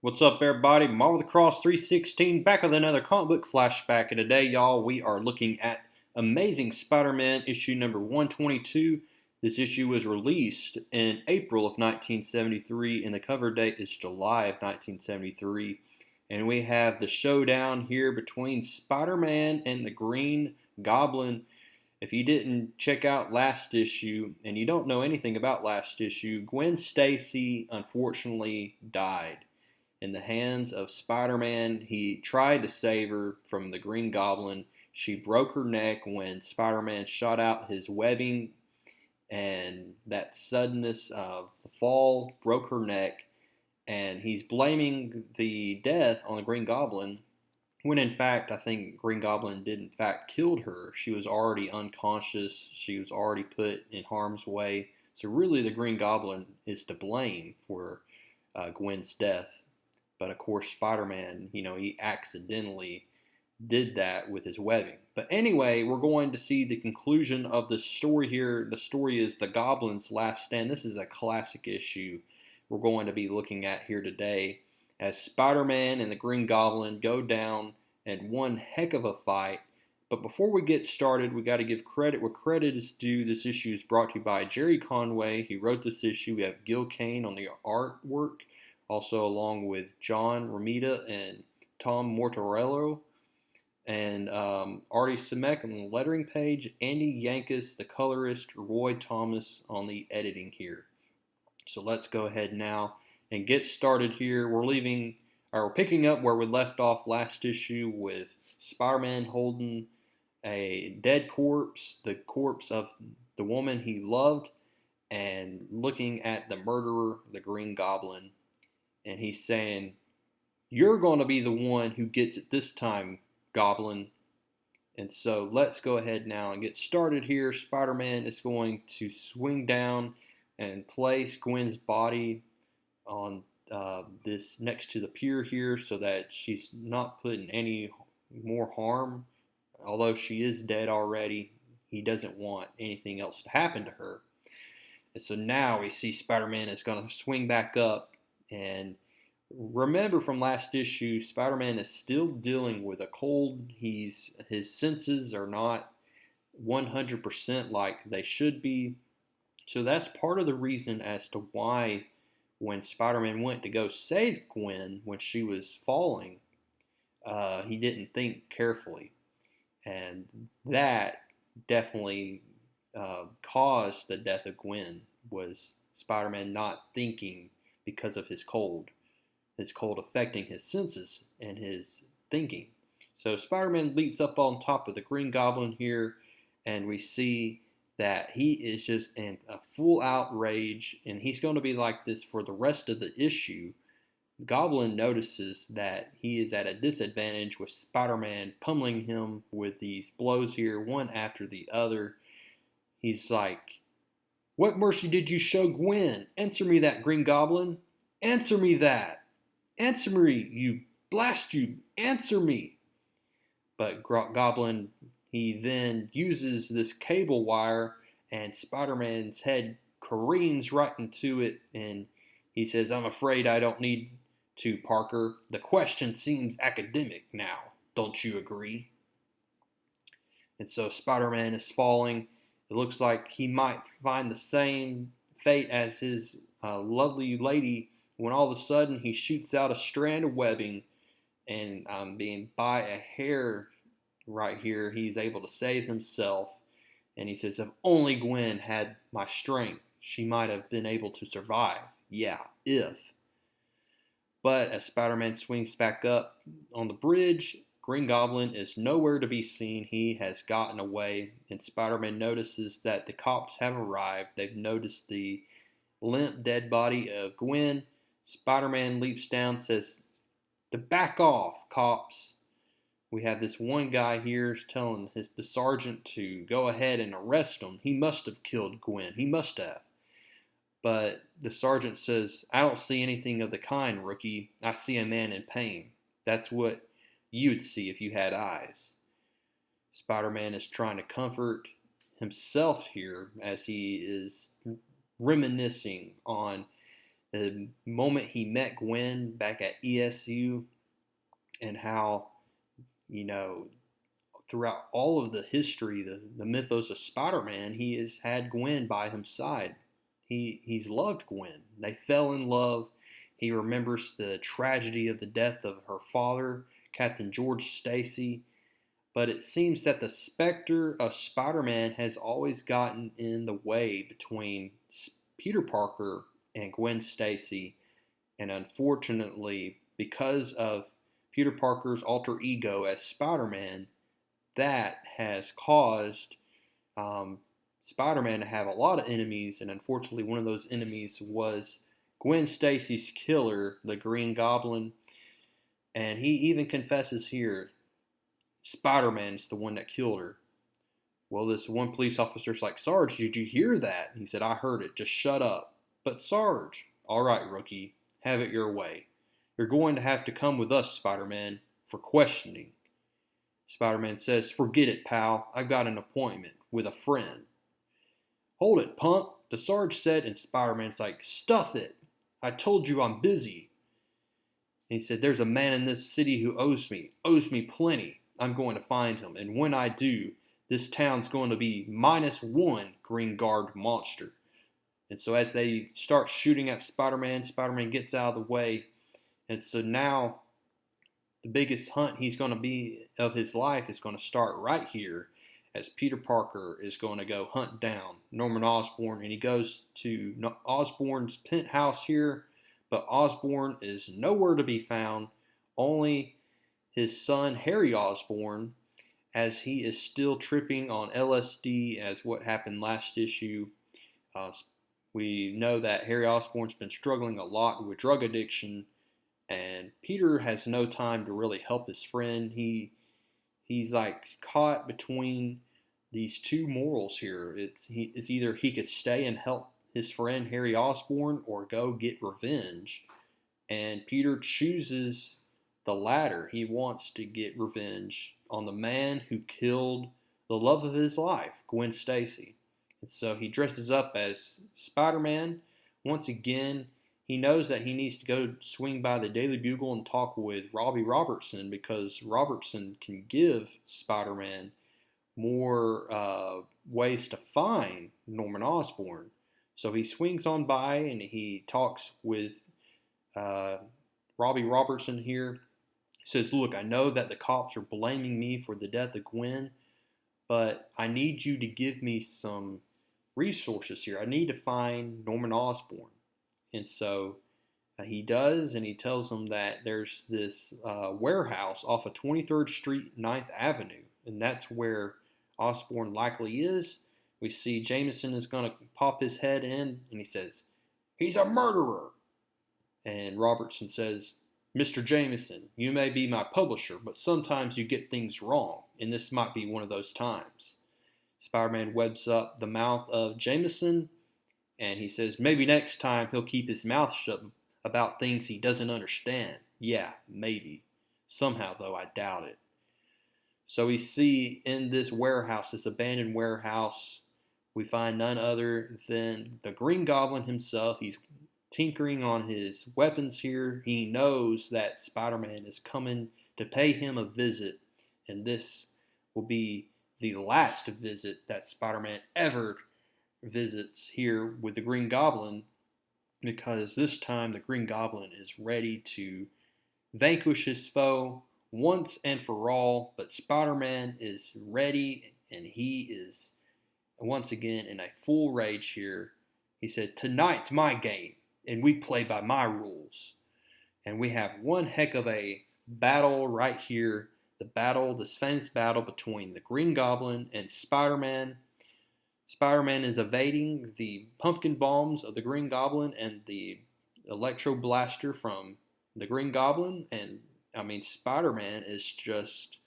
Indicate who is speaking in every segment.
Speaker 1: What's up, everybody? Marvel the Cross 316 back with another comic book flashback. And today, y'all, we are looking at Amazing Spider-Man issue number 122. This issue was released in April of 1973, and the cover date is July of 1973. And we have the showdown here between Spider-Man and the Green Goblin. If you didn't check out last issue and you don't know anything about last issue, Gwen Stacy unfortunately died in the hands of Spider-Man. He tried to save her from the Green Goblin. She broke her neck when Spider-Man shot out his webbing, and that suddenness of the fall broke her neck. And he's blaming the death on the Green Goblin, when in fact I think Green Goblin did in fact killed her. She was already unconscious. She was already put in harm's way. So really the Green Goblin is to blame for Gwen's death. But of course, Spider-Man, he accidentally did that with his webbing. But anyway, we're going to see the conclusion of the story here. The story is The Goblin's Last Stand. This is a classic issue we're going to be looking at here today, as Spider-Man and the Green Goblin go down in one heck of a fight. But before we get started, we got to give credit where credit is due. This issue is brought to you by Jerry Conway. He wrote this issue. We have Gil Kane on the artwork, also along with John Romita and Tom Mortorello, and Artie Simek on the lettering page, Andy Yankus, the colorist, Roy Thomas on the editing here. So let's go ahead now and get started here. We're picking up where we left off last issue with Spider-Man holding a dead corpse, the corpse of the woman he loved, and looking at the murderer, the Green Goblin. And he's saying, "You're going to be the one who gets it this time, Goblin." And so let's go ahead now and get started here. Spider-Man is going to swing down and place Gwen's body on this next to the pier here, so that she's not put in any more harm. Although she is dead already, he doesn't want anything else to happen to her. And so now we see Spider-Man is going to swing back up. And remember from last issue, Spider-Man is still dealing with a cold. His senses are not 100% like they should be. So that's part of the reason as to why when Spider-Man went to go save Gwen when she was falling, he didn't think carefully. And that definitely caused the death of Gwen, was Spider-Man not thinking because of his cold affecting his senses and his thinking. So Spider-Man leaps up on top of the Green Goblin here, and we see that he is just in a full outrage, and he's going to be like this for the rest of the issue. Goblin notices that he is at a disadvantage with Spider-Man pummeling him with these blows here, one after the other. He's like, "What mercy did you show Gwen? Answer me that, Green Goblin. Answer me that. Answer me, you blast you. Answer me." But Goblin, he then uses this cable wire, and Spider-Man's head careens right into it, and he says, "I'm afraid I don't need to, Parker. The question seems academic now. Don't you agree?" And so Spider-Man is falling. It looks like he might find the same fate as his lovely lady, when all of a sudden he shoots out a strand of webbing, and being by a hair right here, he's able to save himself. And he says, "If only Gwen had my strength, she might have been able to survive. Yeah, if." But as Spider-Man swings back up on the bridge, Green Goblin is nowhere to be seen. He has gotten away, and Spider-Man notices that the cops have arrived. They've noticed the limp, dead body of Gwen. Spider-Man leaps down, says to back off, cops. We have this one guy here telling the sergeant to go ahead and arrest him. He must have killed Gwen. He must have. But the sergeant says, "I don't see anything of the kind, rookie. I see a man in pain. That's what you'd see if you had eyes." Spider-Man is trying to comfort himself here as he is reminiscing on the moment he met Gwen back at ESU, and how, you know, throughout all of the history, the mythos of Spider-Man, he has had Gwen by his side. He's loved Gwen. They fell in love. He remembers the tragedy of the death of her father, Captain George Stacy. But it seems that the specter of Spider-Man has always gotten in the way between Peter Parker and Gwen Stacy. And unfortunately, because of Peter Parker's alter ego as Spider-Man, that has caused Spider-Man to have a lot of enemies, and unfortunately, one of those enemies was Gwen Stacy's killer, the Green Goblin. And he even confesses here, Spider-Man's the one that killed her. Well, this one police officer's like, Sarge, did you hear that? He said, I heard it. Just shut up. But Sarge, all right, rookie, have it your way. You're going to have to come with us, Spider-Man, for questioning. Spider-Man says, forget it, pal. I've got an appointment with a friend. Hold it, punk, the Sarge said, and Spider-Man's like, stuff it. I told you I'm busy. And he said, there's a man in this city who owes me plenty. I'm going to find him, and when I do, this town's going to be -1 Green Guard monster. And so as they start shooting at Spider-Man, Spider-Man gets out of the way. And so now the biggest hunt he's going to be of his life is going to start right here, as Peter Parker is going to go hunt down Norman Osborn, and he goes to Osborn's penthouse here, but Osborn is nowhere to be found, only his son Harry Osborn, as he is still tripping on LSD as what happened last issue. We know that Harry Osborn's been struggling a lot with drug addiction, and Peter has no time to really help his friend. He's like caught between these two morals here. It's either he could stay and help his friend Harry Osborn or go get revenge. And Peter chooses the latter. He wants to get revenge on the man who killed the love of his life, Gwen Stacy. And so he dresses up as Spider-Man. Once again, he knows that he needs to go swing by the Daily Bugle and talk with Robbie Robertson, because Robertson can give Spider-Man more ways to find Norman Osborn. So he swings on by and he talks with Robbie Robertson here. He says, look, I know that the cops are blaming me for the death of Gwen, but I need you to give me some resources here. I need to find Norman Osborn. And so he does, and he tells them that there's this warehouse off of 23rd Street, 9th Avenue, and that's where Osborn likely is. We see Jameson is going to pop his head in, and he says, he's a murderer. And Robertson says, Mr. Jameson, you may be my publisher, but sometimes you get things wrong, and this might be one of those times. Spider-Man webs up the mouth of Jameson, and he says maybe next time he'll keep his mouth shut about things he doesn't understand. Yeah, maybe. Somehow, though, I doubt it. So we see in this warehouse, this abandoned warehouse, we find none other than the Green Goblin himself. He's tinkering on his weapons here. He knows that Spider-Man is coming to pay him a visit, and this will be the last visit that Spider-Man ever visits here with the Green Goblin, because this time the Green Goblin is ready to vanquish his foe once and for all. But Spider-Man is ready, and he is once again in a full rage here. He said, tonight's my game, and we play by my rules. And we have one heck of a battle right here. This famous battle between the Green Goblin and Spider-Man. Spider-Man is evading the pumpkin bombs of the Green Goblin and the electro blaster from the Green Goblin. And I mean, Spider-Man is just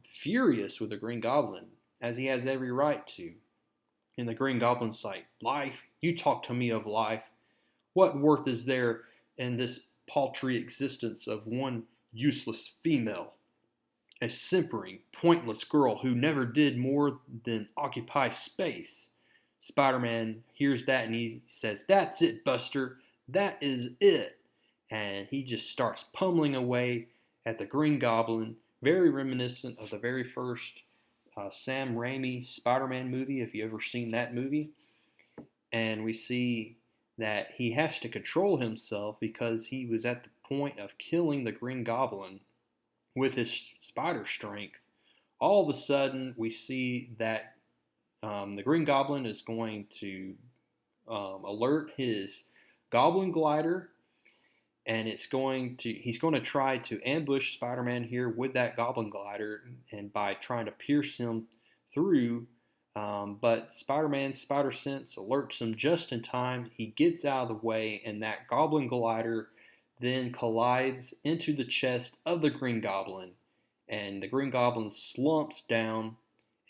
Speaker 1: furious with the Green Goblin, as he has every right to. And the Green Goblin's like, life? You talk to me of life. What worth is there in this paltry existence of one useless female? A simpering, pointless girl who never did more than occupy space. Spider-Man hears that and he says, that's it, Buster. That is it. And he just starts pummeling away at the Green Goblin, very reminiscent of the very first Sam Raimi Spider-Man movie, if you ever seen that movie. And we see that he has to control himself because he was at the point of killing the Green Goblin with his spider strength. All of a sudden, we see that the Green Goblin is going to alert his Goblin glider, and he's going to try to ambush Spider-Man here with that Goblin glider, and by trying to pierce him through. But Spider-Man's spider sense alerts him just in time. He gets out of the way, and that Goblin glider then collides into the chest of the Green Goblin, and the Green Goblin slumps down,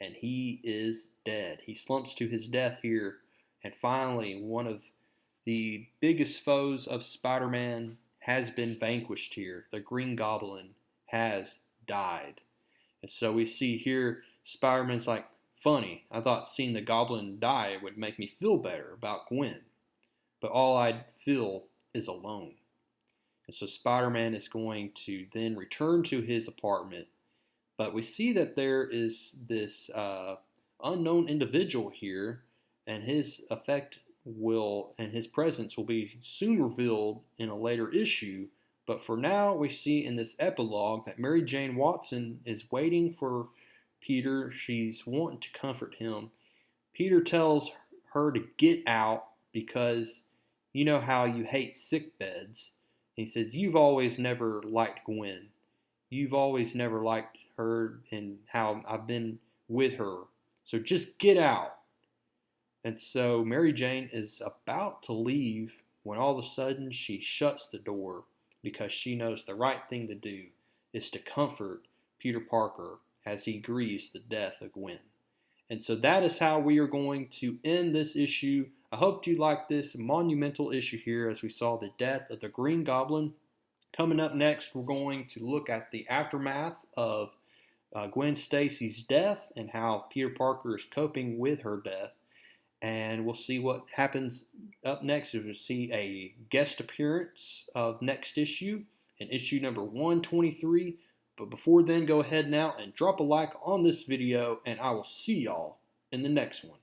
Speaker 1: and he is dead. He slumps to his death here, and finally, one of the biggest foes of Spider-Man has been vanquished here. The Green Goblin has died. And so we see here Spider-Man's like, funny, I thought seeing the Goblin die would make me feel better about Gwen, but all I'd feel is alone. And so Spider-Man is going to then return to his apartment, but we see that there is this unknown individual here, and his effect and his presence will be soon revealed in a later issue. But for now, we see in this epilogue that Mary Jane Watson is waiting for Peter. She's wanting to comfort him. Peter tells her to get out because you know how you hate sick beds. He says, you've always never liked Gwen. You've always never liked her and how I've been with her. So just get out. And so Mary Jane is about to leave when all of a sudden she shuts the door because she knows the right thing to do is to comfort Peter Parker as he grieves the death of Gwen. And so that is how we are going to end this issue. I hope you like this monumental issue here as we saw the death of the Green Goblin. Coming up next, we're going to look at the aftermath of Gwen Stacy's death and how Peter Parker is coping with her death. And we'll see what happens up next. We'll see a guest appearance of next issue, in issue number 123. But before then, go ahead now and drop a like on this video, and I will see y'all in the next one.